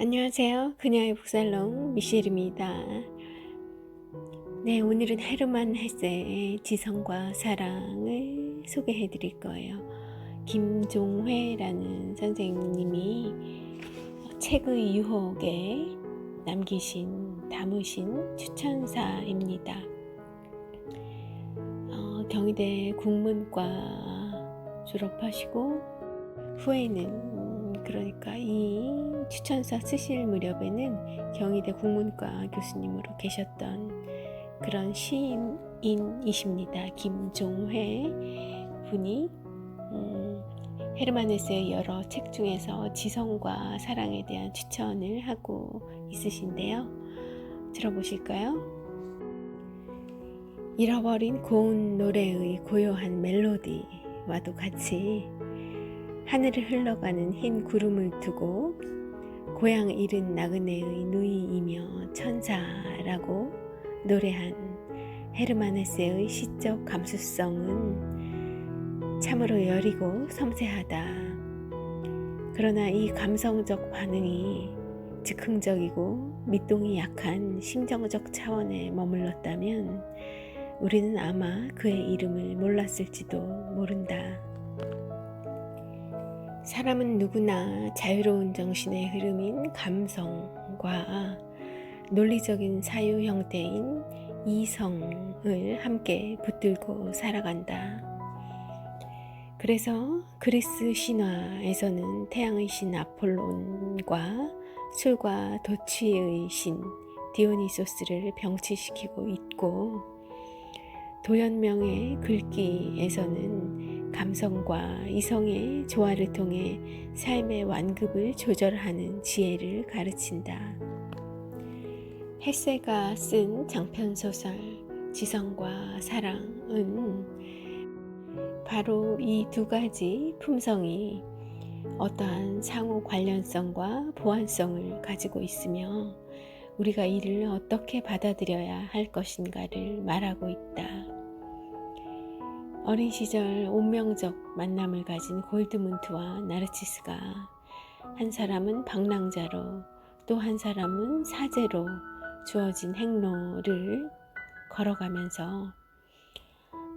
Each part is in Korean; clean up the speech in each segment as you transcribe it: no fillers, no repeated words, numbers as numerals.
안녕하세요. 그녀의 북살롱 미셸입니다. 네, 오늘은 헤르만 헤세의 지성과 사랑을 소개해 드릴 거예요. 김종회라는 선생님이 책의 유혹에 담으신 추천사입니다. 경희대 국문과 졸업하시고 후에는 그러니까 이 추천사 쓰실 무렵에는 경희대 국문과 교수님으로 계셨던 그런 시인이십니다. 김종회 분이 헤르만 헤세의 여러 책 중에서 지성과 사랑에 대한 추천을 하고 있으신데요. 들어보실까요? 잃어버린 고운 노래의 고요한 멜로디와도 같이 하늘을 흘러가는 흰 구름을 두고 고향 잃은 나그네의 누이이며 천사라고 노래한 헤르만 헤세의 시적 감수성은 참으로 여리고 섬세하다. 그러나 이 감성적 반응이 즉흥적이고 밑동이 약한 심정적 차원에 머물렀다면 우리는 아마 그의 이름을 몰랐을지도 모른다. 사람은 누구나 자유로운 정신의 흐름인 감성과 논리적인 사유 형태인 이성을 함께 붙들고 살아간다. 그래서 그리스 신화에서는 태양의 신 아폴론과 술과 도취의 신 디오니소스를 병치시키고 있고, 도연명의 글귀에서는 감성과 이성의 조화를 통해 삶의 완급을 조절하는 지혜를 가르친다. 헤세가 쓴 장편소설 지성과 사랑은 바로 이 두 가지 품성이 어떠한 상호 관련성과 보완성을 가지고 있으며 우리가 이를 어떻게 받아들여야 할 것인가를 말하고 있다. 어린 시절 운명적 만남을 가진 골드문트와 나르치스가 한 사람은 방랑자로 또 한 사람은 사제로 주어진 행로를 걸어가면서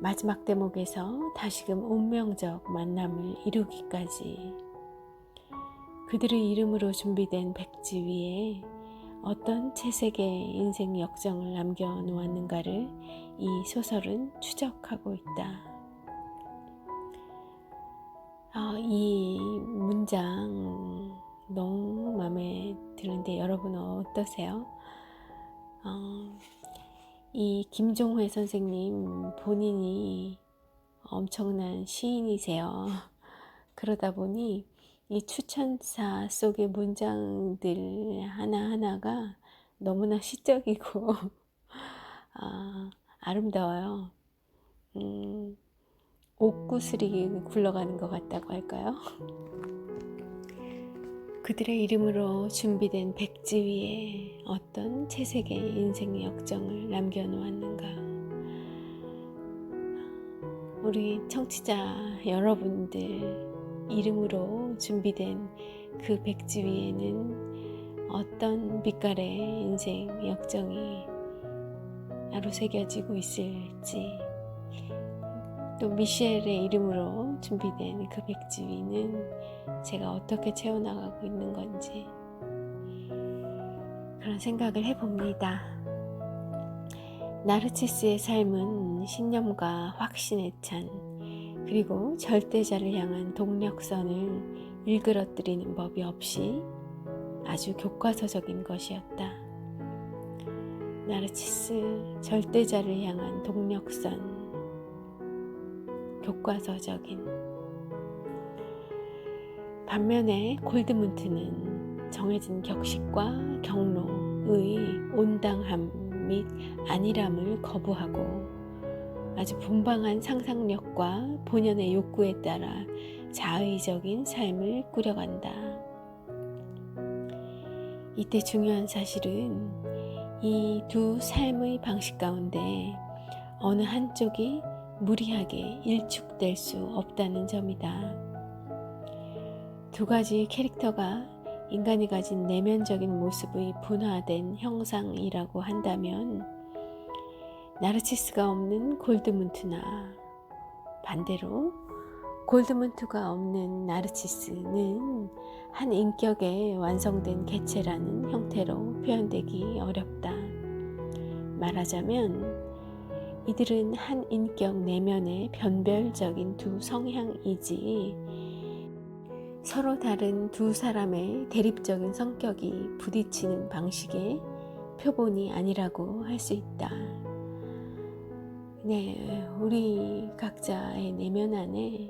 마지막 대목에서 다시금 운명적 만남을 이루기까지 그들의 이름으로 준비된 백지 위에 어떤 채색의 인생 역정을 남겨놓았는가를 이 소설은 추적하고 있다. 이 문장 너무 마음에 드는데 여러분은 어떠세요? 이 김종회 선생님 본인이 엄청난 시인이세요. 그러다 보니 이 추천사 속의 문장들 하나하나가 너무나 시적이고 아름다워요. 옥구슬이 굴러가는 것 같다고 할까요? 그들의 이름으로 준비된 백지 위에 어떤 채색의 인생의 역정을 남겨놓았는가. 우리 청취자 여러분들 이름으로 준비된 그 백지 위에는 어떤 빛깔의 인생 역정이 아로새겨지고 있을지, 또 미셸의 이름으로 준비된 그 백지 위는 제가 어떻게 채워나가고 있는 건지 그런 생각을 해봅니다. 나르치스의 삶은 신념과 확신에 찬 그리고 절대자를 향한 동력선을 일그러뜨리는 법이 없이 아주 교과서적인 것이었다. 나르치스 절대자를 향한 동력선, 교과서적인. 반면에 골드문트는 정해진 격식과 경로의 온당함 및 안일함을 거부하고 아주 분방한 상상력과 본연의 욕구에 따라 자의적인 삶을 꾸려간다. 이때 중요한 사실은 이 두 삶의 방식 가운데 어느 한쪽이 무리하게 일축될 수 없다는 점이다. 두 가지 캐릭터가 인간이 가진 내면적인 모습의 분화된 형상이라고 한다면 나르치스가 없는 골드문트나 반대로 골드문트가 없는 나르치스는 한 인격의 완성된 개체라는 형태로 표현되기 어렵다. 말하자면 이들은 한 인격 내면의 변별적인 두 성향이지 서로 다른 두 사람의 대립적인 성격이 부딪히는 방식의 표본이 아니라고 할 수 있다. 네, 우리 각자의 내면 안에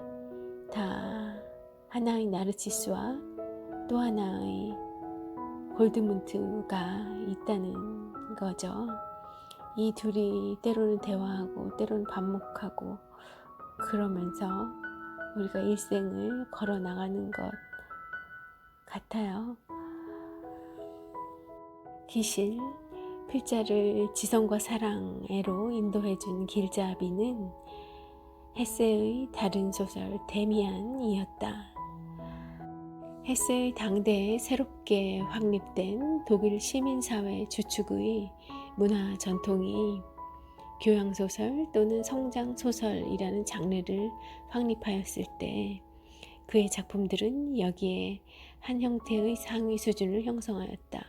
다 하나의 나르치스와 또 하나의 골드문트가 있다는 거죠. 이 둘이 때로는 대화하고 때로는 반목하고 그러면서 우리가 일생을 걸어 나가는 것 같아요. 기실, 필자를 지성과 사랑애로 인도해준 길자비는 헤세의 다른 소설 데미안이었다. 헤세의 당대에 새롭게 확립된 독일 시민사회 주축의 문화 전통이 교양소설 또는 성장소설이라는 장르를 확립하였을 때 그의 작품들은 여기에 한 형태의 상위 수준을 형성하였다.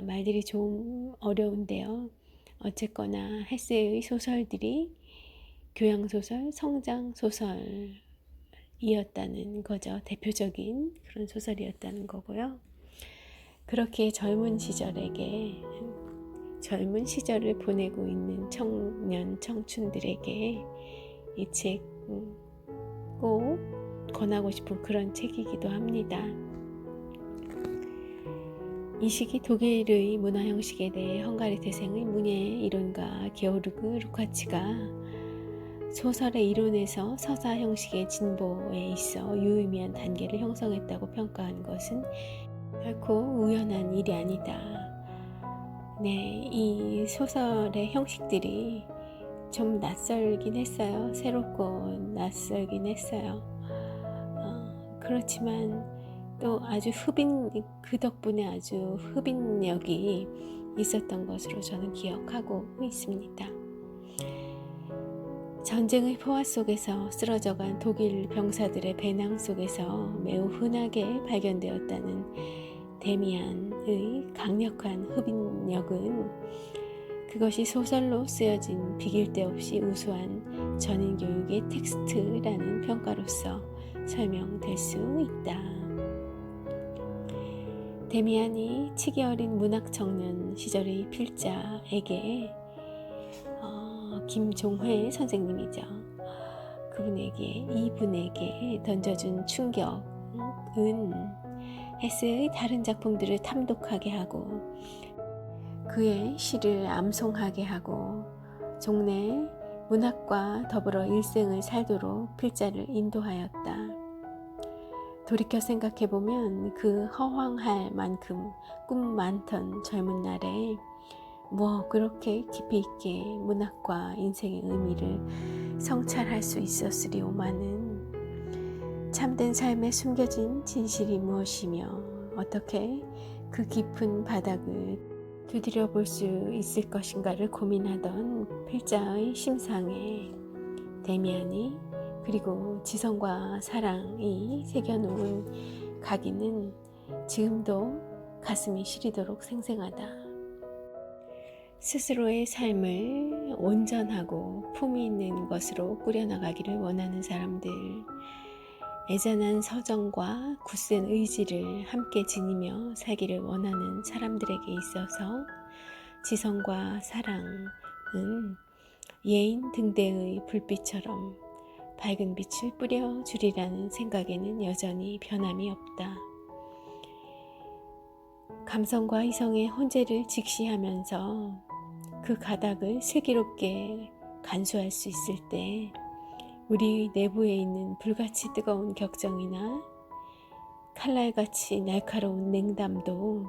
말들이 좀 어려운데요. 어쨌거나 헤세의 소설들이 교양소설, 성장소설이었다는 거죠. 대표적인 그런 소설이었다는 거고요. 그렇게 젊은 시절을 보내고 있는 청년, 청춘들에게 이 책 꼭 권하고 싶은 그런 책이기도 합니다. 이 시기 독일의 문화 형식에 대해 헝가리 태생의 문예 이론가 게오르그 루카치가 소설의 이론에서 서사 형식의 진보에 있어 유의미한 단계를 형성했다고 평가한 것은 결코 우연한 일이 아니다. 네, 이 소설의 형식들이 좀 낯설긴 했어요. 새롭고 낯설긴 했어요. 그렇지만 또 아주 그 덕분에 아주 흡인력이 있었던 것으로 저는 기억하고 있습니다. 전쟁의 포화 속에서 쓰러져간 독일 병사들의 배낭 속에서 매우 흔하게 발견되었다는 데미안의 강력한 흡인력은 그것이 소설로 쓰여진 비길 데 없이 우수한 전인교육의 텍스트라는 평가로서 설명될 수 있다. 데미안이 치기 어린 문학 청년 시절의 필자에게 김종회 선생님이죠. 이분에게 던져준 충격은 헤세의 다른 작품들을 탐독하게 하고 그의 시를 암송하게 하고 종래 문학과 더불어 일생을 살도록 필자를 인도하였다. 돌이켜 생각해보면 그 허황할 만큼 꿈 많던 젊은 날에 그렇게 깊이 있게 문학과 인생의 의미를 성찰할 수 있었으리오마는 참된 삶에 숨겨진 진실이 무엇이며 어떻게 그 깊은 바닥을 두드려 볼 수 있을 것인가를 고민하던 필자의 심상에 데미안이 그리고 지성과 사랑이 새겨놓은 각인은 지금도 가슴이 시리도록 생생하다. 스스로의 삶을 온전하고 품위 있는 것으로 꾸려나가기를 원하는 사람들, 애잔한 서정과 굳센 의지를 함께 지니며 살기를 원하는 사람들에게 있어서 지성과 사랑은 예인 등대의 불빛처럼 밝은 빛을 뿌려주리라는 생각에는 여전히 변함이 없다. 감성과 이성의 혼재를 직시하면서 그 가닥을 슬기롭게 간수할 수 있을 때 우리 내부에 있는 불같이 뜨거운 격정이나 칼날같이 날카로운 냉담도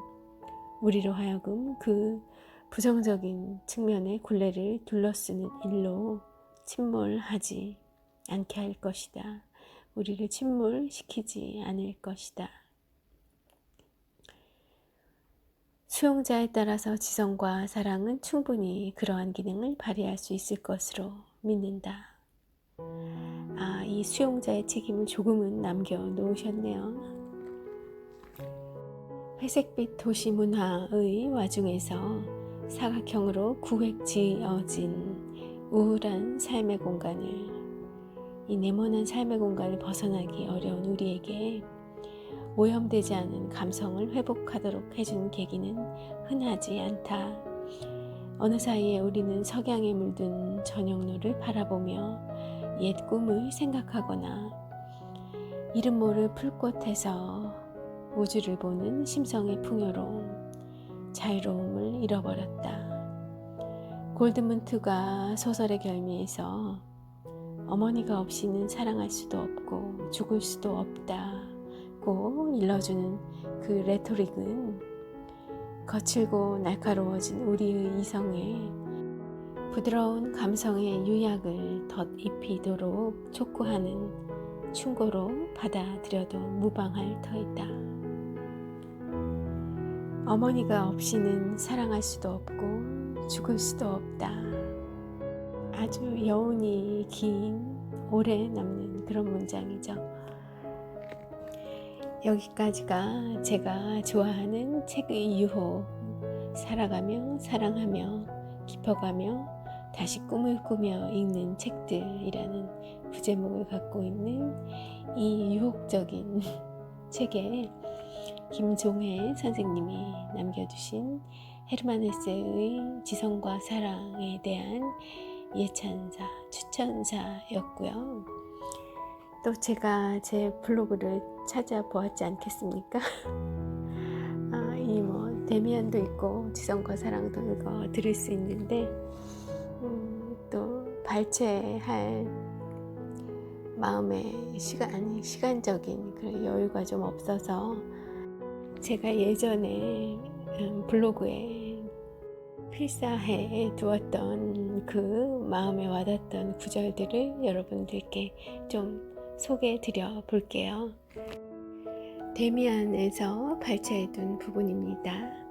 우리로 하여금 그 부정적인 측면의 굴레를 둘러쓰는 일로 침몰하지 않게 할 것이다. 우리를 침몰시키지 않을 것이다. 수용자에 따라서 지성과 사랑은 충분히 그러한 기능을 발휘할 수 있을 것으로 믿는다. 이 수용자의 책임을 조금은 남겨놓으셨네요. 회색빛 도시 문화의 와중에서 사각형으로 구획지어진 우울한 삶의 공간을, 이 네모난 삶의 공간을 벗어나기 어려운 우리에게 오염되지 않은 감성을 회복하도록 해준 계기는 흔하지 않다. 어느 사이에 우리는 석양에 물든 저녁노를 바라보며 옛 꿈을 생각하거나 이름 모를 풀꽃에서 우주를 보는 심성의 풍요로움, 자유로움을 잃어버렸다. 골드문트가 소설의 결미에서 어머니가 없이는 사랑할 수도 없고 죽을 수도 없다고 일러주는 그 레토릭은 거칠고 날카로워진 우리의 이성에 부드러운 감성의 유약을 덧입히도록 촉구하는 충고로 받아들여도 무방할 터이다. 어머니가 없이는 사랑할 수도 없고 죽을 수도 없다. 아주 여운이 긴, 오래 남는 그런 문장이죠. 여기까지가 제가 좋아하는 책의 유혹, 살아가며 사랑하며 깊어가며 다시 꿈을 꾸며 읽는 책들이라는 부제목을 갖고 있는 이 유혹적인 책에 김종혜 선생님이 남겨주신 헤르만 헤세의 지성과 사랑에 대한 예찬사, 추천사였고요. 또 제가 제 블로그를 찾아보았지 않겠습니까? 이 데미안도 있고 지성과 사랑도 읽어 들을 수 있는데 또 발췌할 마음의 시간적인 그런 여유가 좀 없어서 제가 예전에 블로그에 필사해 두었던 그 마음에 와닿던 구절들을 여러분들께 좀 소개해 드려 볼게요. 데미안에서 발췌해 둔 부분입니다.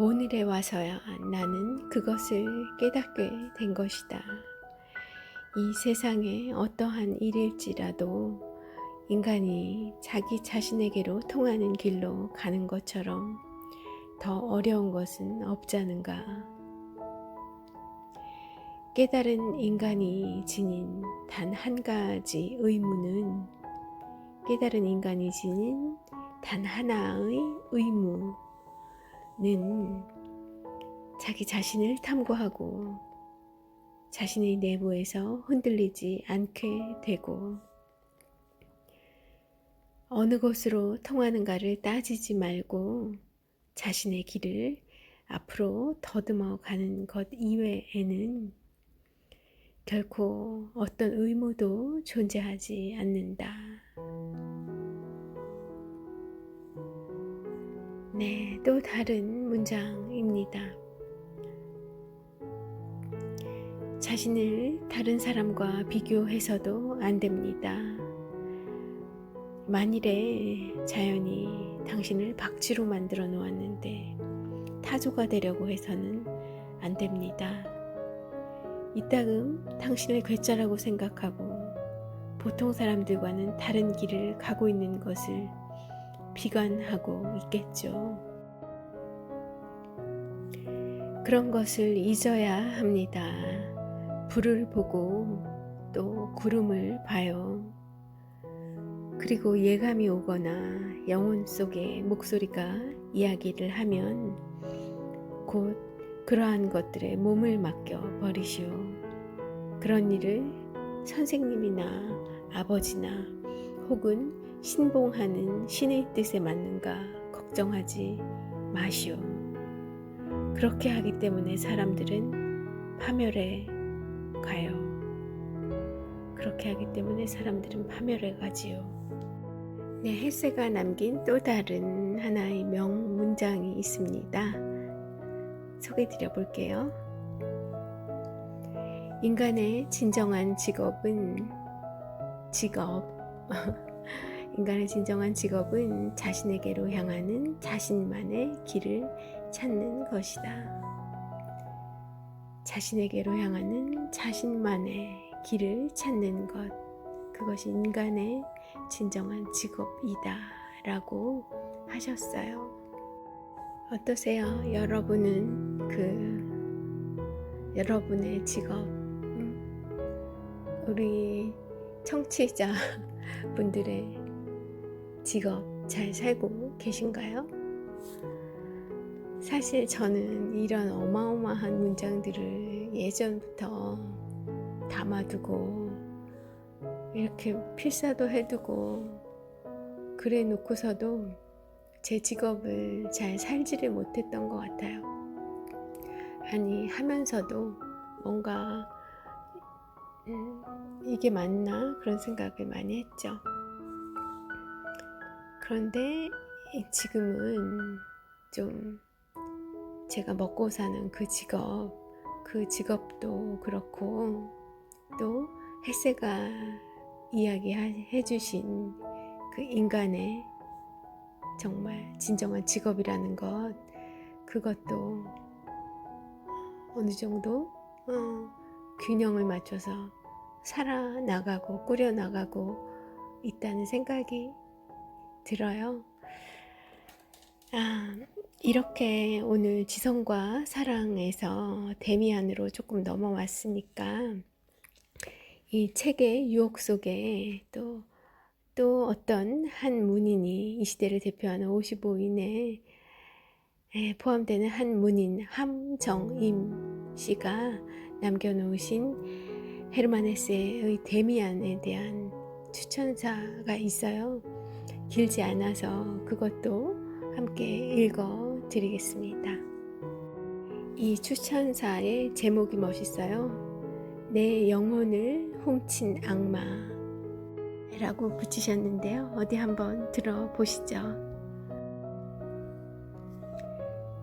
오늘에 와서야 나는 그것을 깨닫게 된 것이다. 이 세상에 어떠한 일일지라도 인간이 자기 자신에게로 통하는 길로 가는 것처럼 더 어려운 것은 없자는가. 깨달은 인간이 지닌 단 한 가지 의무는, 깨달은 인간이 지닌 단 하나의 의무는 자기 자신을 탐구하고 자신의 내부에서 흔들리지 않게 되고 어느 곳으로 통하는가를 따지지 말고 자신의 길을 앞으로 더듬어 가는 것 이외에는 결코 어떤 의무도 존재하지 않는다. 네, 또 다른 문장입니다. 자신을 다른 사람과 비교해서도 안 됩니다. 만일에 자연이 당신을 박쥐로 만들어 놓았는데 타조가 되려고 해서는 안 됩니다. 이따금 당신을 괴짜라고 생각하고 보통 사람들과는 다른 길을 가고 있는 것을 비관하고 있겠죠. 그런 것을 잊어야 합니다. 불을 보고 또 구름을 봐요. 그리고 예감이 오거나 영혼 속의 목소리가 이야기를 하면 곧 그러한 것들에 몸을 맡겨 버리시오. 그런 일을 선생님이나 아버지나 혹은 신봉하는 신의 뜻에 맞는가 걱정하지 마시오. 그렇게 하기 때문에 사람들은 파멸에 가요. 그렇게 하기 때문에 사람들은 파멸에 가지요. 네, 헤세가 남긴 또 다른 하나의 명문장이 있습니다. 소개드려 볼게요. 인간의 진정한 직업 인간의 진정한 직업은 자신에게로 향하는 자신만의 길을 찾는 것이다. 자신에게로 향하는 자신만의 길을 찾는 것, 그것이 인간의 진정한 직업이다 라고 하셨어요. 어떠세요? 여러분은 여러분의 직업, 우리 청취자 분들의 직업 잘 살고 계신가요? 사실 저는 이런 어마어마한 문장들을 예전부터 담아두고 이렇게 필사도 해두고 그래 놓고서도 제 직업을 잘 살지를 못했던 것 같아요. 아니, 하면서도 뭔가 이게 맞나? 그런 생각을 많이 했죠. 그런데 지금은 좀 제가 먹고 사는 그 직업도 그렇고, 또 헬세가 이야기해 주신 그 인간의 정말 진정한 직업이라는 것, 그것도 어느 정도 균형을 맞춰서 살아나가고 꾸려나가고 있다는 생각이 들어요. 이렇게 오늘 지성과 사랑에서 데미안으로 조금 넘어왔으니까 이 책의 유혹 속에 또 어떤 한 문인이 이 시대를 대표하는 55인에 포함되는 한 문인 함정임 씨가 남겨놓으신 헤르만 헤세의 데미안에 대한 추천사가 있어요. 길지 않아서 그것도 함께 읽어 드리겠습니다. 이 추천사의 제목이 멋있어요. 내 영혼을 훔친 악마 라고 붙이셨는데요. 어디 한번 들어보시죠.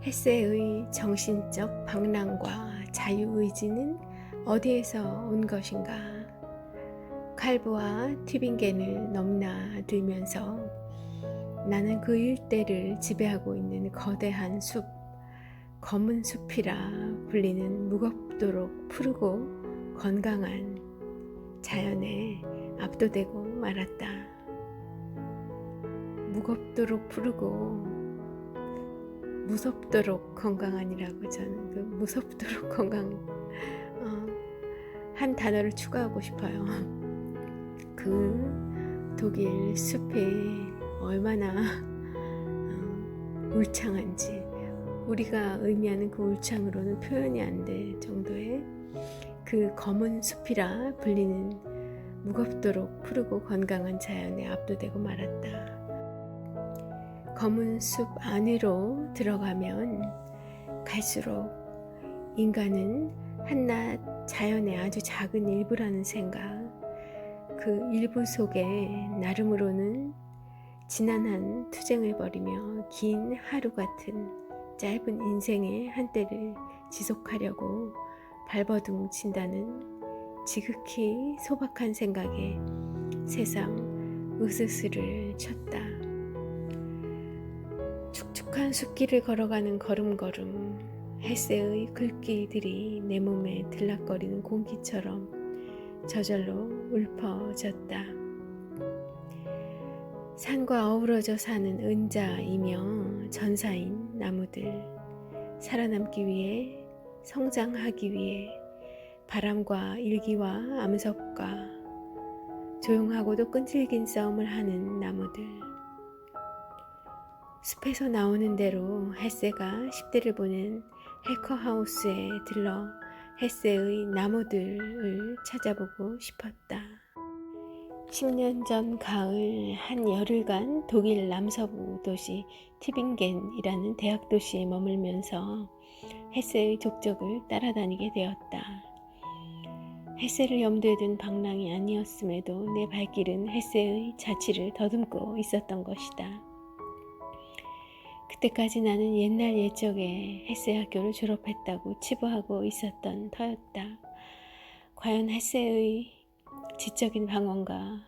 헤세의 정신적 방랑과 자유의지는 어디에서 온 것인가? 칼브와 튜빙겐을 넘나들면서 나는 그 일대를 지배하고 있는 거대한 숲, 검은 숲이라 불리는 무겁도록 푸르고 건강한 자연에 압도되고 말았다. 무겁도록 푸르고 무섭도록 건강한이라고 저는 그 무섭도록 건강 한 단어를 추가하고 싶어요. 그 독일 숲이 얼마나 울창한지, 우리가 의미하는 그 울창으로는 표현이 안 될 정도의 그 검은 숲이라 불리는 무겁도록 푸르고 건강한 자연에 압도되고 말았다. 검은 숲 안으로 들어가면 갈수록 인간은 한낱 자연의 아주 작은 일부라는 생각, 그 일부 속에 나름으로는 지난한 투쟁을 벌이며 긴 하루 같은 짧은 인생의 한때를 지속하려고 발버둥 친다는 지극히 소박한 생각에 새삼 으스스를 쳤다. 축축한 숲길을 걸어가는 걸음걸음, 헬세의 글귀들이 내 몸에 들락거리는 공기처럼 저절로 울퍼졌다. 산과 어우러져 사는 은자이며 전사인 나무들, 살아남기 위해, 성장하기 위해 바람과 일기와 암석과 조용하고도 끈질긴 싸움을 하는 나무들. 숲에서 나오는 대로 헬세가 10대를 보낸 해커하우스에 들러 헬세의 나무들을 찾아보고 싶었다. 10년 전 가을 한 열흘간 독일 남서부 도시 튜빙겐이라는 대학 도시에 머물면서 헬세의 족적을 따라다니게 되었다. 헬세를 염두에 둔 방랑이 아니었음에도 내 발길은 헬세의 자취를 더듬고 있었던 것이다. 그때까지 나는 옛날 옛적에 헬세 학교를 졸업했다고 치부하고 있었던 터였다. 과연 헬세의 지적인 방언과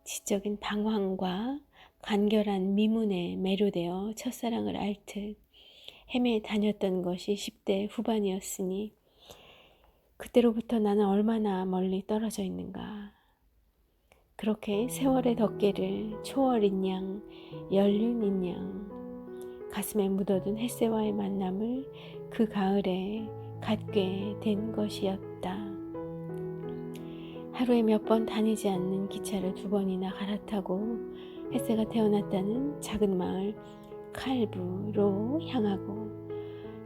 지적인 방황과 간결한 미문에 매료되어 첫사랑을 앓듯 헤매 다녔던 것이 10대 후반이었으니 그때로부터 나는 얼마나 멀리 떨어져 있는가. 그렇게 세월의 덮개를 초월인 양, 연륜인 양, 가슴에 묻어둔 햇새와의 만남을 그 가을에 갖게 된 것이었다. 하루에 몇 번 다니지 않는 기차를 2번이나 갈아타고 햇새가 태어났다는 작은 마을 칼부로 향하고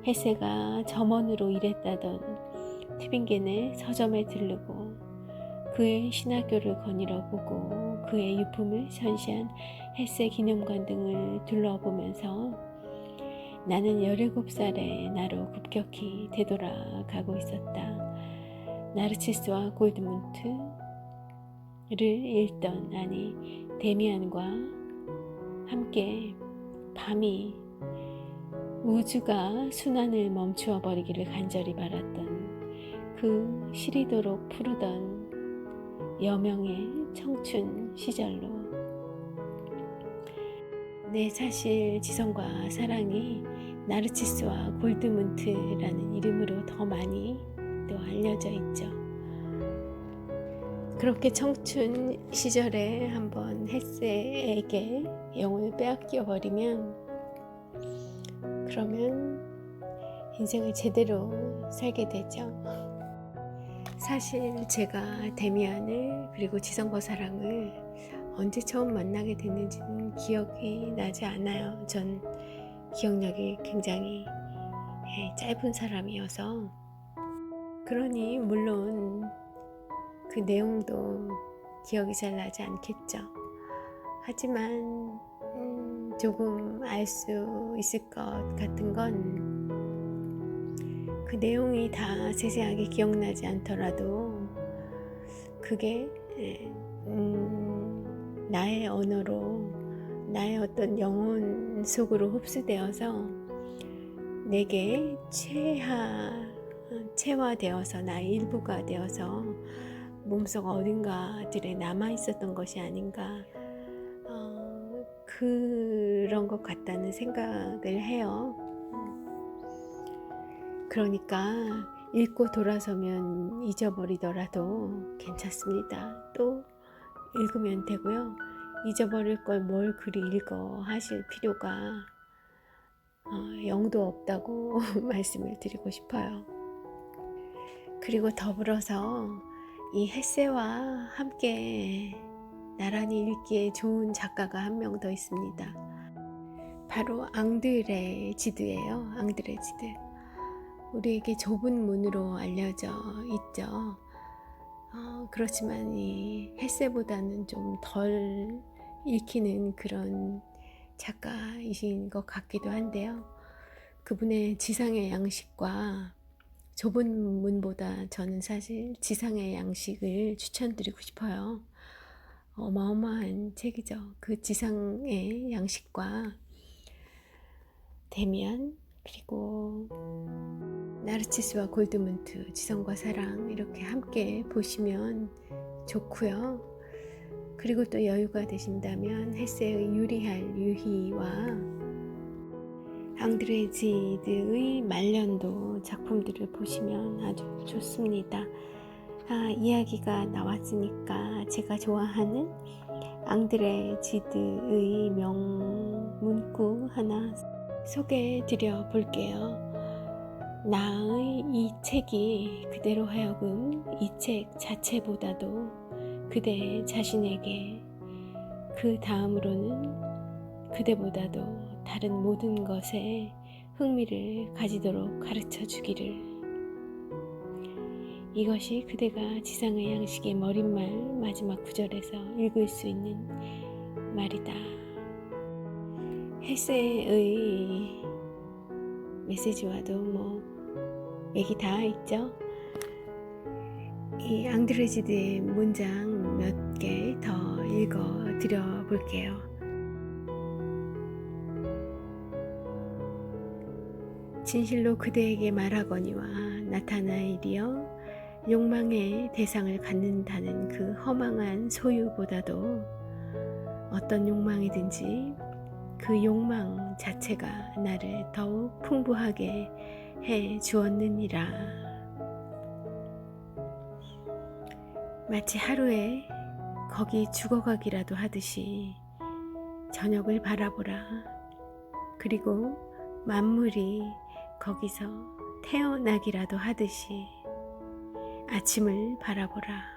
햇새가 점원으로 일했다던 튜빙겐의 서점에 들르고 그의 신학교를 거닐어 보고 그의 유품을 전시한 햇새 기념관 등을 둘러보면서 나는 17살의 나로 급격히 되돌아가고 있었다. 나르치스와 골드문트를 읽던 데미안과 함께 밤이 우주가 순환을 멈추어 버리기를 간절히 바랐던 그 시리도록 푸르던 여명의 청춘 시절로 사실 지성과 사랑이 나르치스와 골드문트라는 이름으로 더 많이 또 알려져 있죠. 그렇게 청춘 시절에 한번 햇새에게 영혼을 빼앗겨 버리면 그러면 인생을 제대로 살게 되죠. 사실 제가 데미안을 그리고 지성과 사랑을 언제 처음 만나게 됐는지는 기억이 나지 않아요. 전 기억력이 굉장히 짧은 사람이어서 그러니 물론 그 내용도 기억이 잘 나지 않겠죠. 하지만 조금 알 수 있을 것 같은 건 그 내용이 다 세세하게 기억나지 않더라도 그게 나의 언어로 나의 어떤 영혼 속으로 흡수되어서 내게 체화되어서 나의 일부가 되어서 몸속 어딘가들에 남아있었던 것이 아닌가 그런 것 같다는 생각을 해요. 그러니까 읽고 돌아서면 잊어버리더라도 괜찮습니다. 또 읽으면 되고요. 잊어버릴 걸 뭘 그리 읽어 하실 필요가 영도 없다고 말씀을 드리고 싶어요. 그리고 더불어서 이 햇새와 함께 나란히 읽기에 좋은 작가가 한 명 더 있습니다. 바로 앙드레 지드예요. 앙드레 지드. 우리에게 좁은 문으로 알려져 있죠. 그렇지만 이 햇새보다는 좀 덜 읽히는 그런 작가이신 것 같기도 한데요. 그분의 지상의 양식과 좁은 문보다 저는 사실 지상의 양식을 추천드리고 싶어요. 어마어마한 책이죠. 그 지상의 양식과 데미안 그리고 나르치스와 골드문트, 지성과 사랑 이렇게 함께 보시면 좋고요. 그리고 또 여유가 되신다면 햇새의 유리할 유희와 앙드레지드의 말년도 작품들을 보시면 아주 좋습니다. 이야기가 나왔으니까 제가 좋아하는 앙드레지드의 명문구 하나 소개해 드려 볼게요. 나의 이 책이 그대로 하여금 이 책 자체보다도 그대 자신에게 그 다음으로는 그대보다도 다른 모든 것에 흥미를 가지도록 가르쳐 주기를. 이것이 그대가 지상의 양식의 머릿말 마지막 구절에서 읽을 수 있는 말이다. 햇새의 메시지와도 맥이 다 있죠. 이 앙드레지드의 문장 몇 개 더 읽어 드려 볼게요. 진실로 그대에게 말하거니와 나타나이리여 욕망의 대상을 갖는다는 그 허망한 소유보다도 어떤 욕망이든지 그 욕망 자체가 나를 더욱 풍부하게 해 주었느니라. 마치 하루에 거기 죽어가기라도 하듯이 저녁을 바라보라. 그리고 만물이 거기서 태어나기라도 하듯이 아침을 바라보라.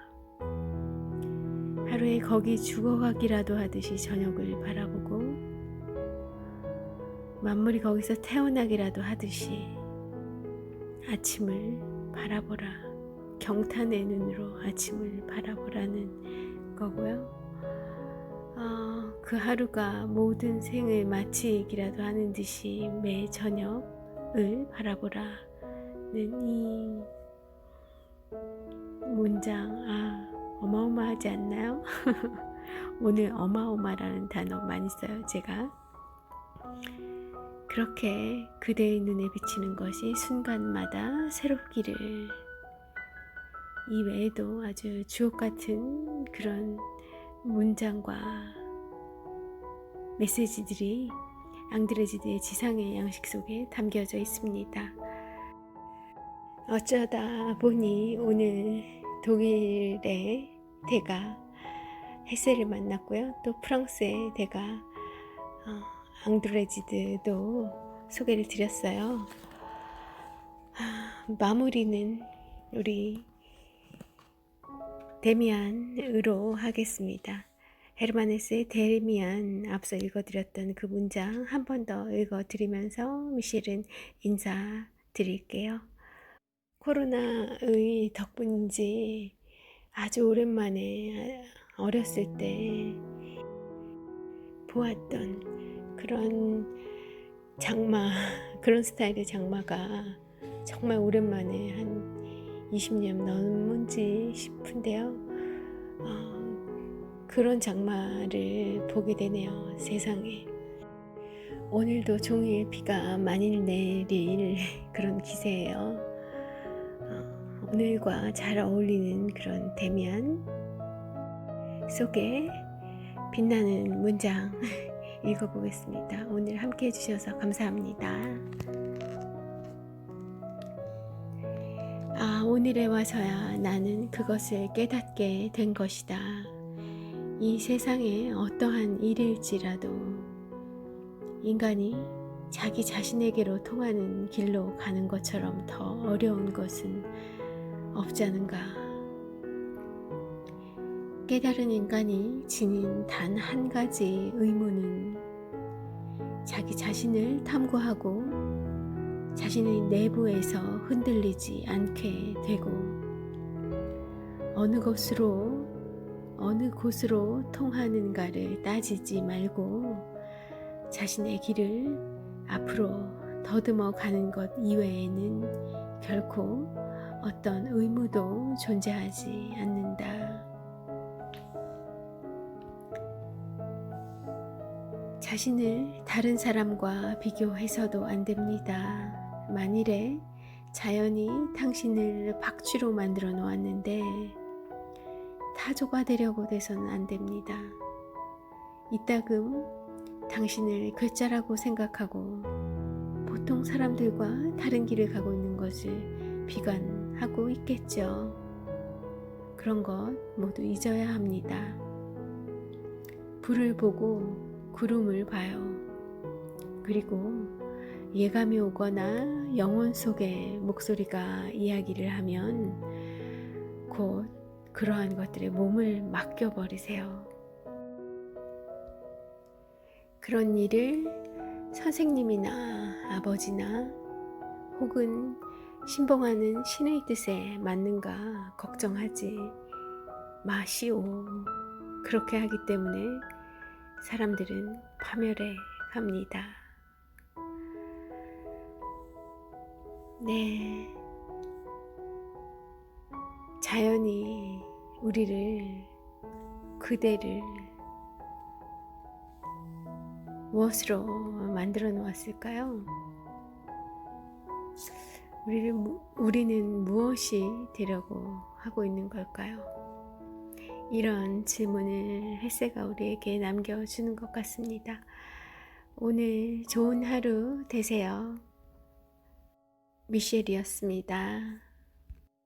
하루에 거기 죽어가기라도 하듯이 저녁을 바라보고 만물이 거기서 태어나기라도 하듯이 아침을 바라보라. 경탄의 눈으로 아침을 바라보라는 거고요. 그 하루가 모든 생을 마치기라도 하는 듯이 매 저녁을 바라보라는 이 문장, 어마어마하지 않나요? 오늘 어마어마라는 단어 많이 써요, 제가. 그렇게 그대의 눈에 비치는 것이 순간마다 새롭기를. 이 외에도 아주 주옥 같은 그런 문장과 메시지들이 앙드레지드의 지상의 양식 속에 담겨져 있습니다. 어쩌다 보니 오늘 독일의 대가 헤세를 만났고요. 또 프랑스의 대가 앙드레지드도 소개를 드렸어요. 마무리는 우리 데미안으로 하겠습니다. 헤르만 헤세의 데미안, 앞서 읽어드렸던 그 문장 한 번 더 읽어드리면서 미셸은 인사드릴게요. 코로나의 덕분인지 아주 오랜만에 어렸을 때 보았던 그런 장마, 그런 스타일의 장마가 정말 오랜만에 한 20년 넘은지 싶은데요. 그런 장마를 보게 되네요, 세상에. 오늘도 종일 비가 많이 내릴 그런 기세예요. 오늘과 잘 어울리는 그런 데미안 속에 빛나는 문장 읽어보겠습니다. 오늘 함께 해주셔서 감사합니다. 오늘에 와서야 나는 그것을 깨닫게 된 것이다. 이 세상에 어떠한 일일지라도 인간이 자기 자신에게로 통하는 길로 가는 것처럼 더 어려운 것은 없지 않은가. 깨달은 인간이 지닌 단 한 가지 의무는 자기 자신을 탐구하고 자신의 내부에서 흔들리지 않게 되고 어느 곳으로 통하는가를 따지지 말고 자신의 길을 앞으로 더듬어 가는 것 이외에는 결코 어떤 의무도 존재하지 않는다. 자신을 다른 사람과 비교해서도 안 됩니다. 만일에 자연이 당신을 박쥐로 만들어 놓았는데 타조가 되려고 돼서는 안 됩니다. 이따금 당신을 괴짜라고 생각하고 보통 사람들과 다른 길을 가고 있는 것을 비관하고 있겠죠. 그런 것 모두 잊어야 합니다. 불을 보고 구름을 봐요. 그리고 예감이 오거나 영혼 속의 목소리가 이야기를 하면 곧 그러한 것들에 몸을 맡겨버리세요. 그런 일을 선생님이나 아버지나 혹은 신봉하는 신의 뜻에 맞는가 걱정하지 마시오. 그렇게 하기 때문에 사람들은 파멸해 갑니다. 네, 자연이 그대를 무엇으로 만들어 놓았을까요? 우리는 무엇이 되려고 하고 있는 걸까요? 이런 질문을 햇새가 우리에게 남겨주는 것 같습니다. 오늘 좋은 하루 되세요. 미셸이었습니다.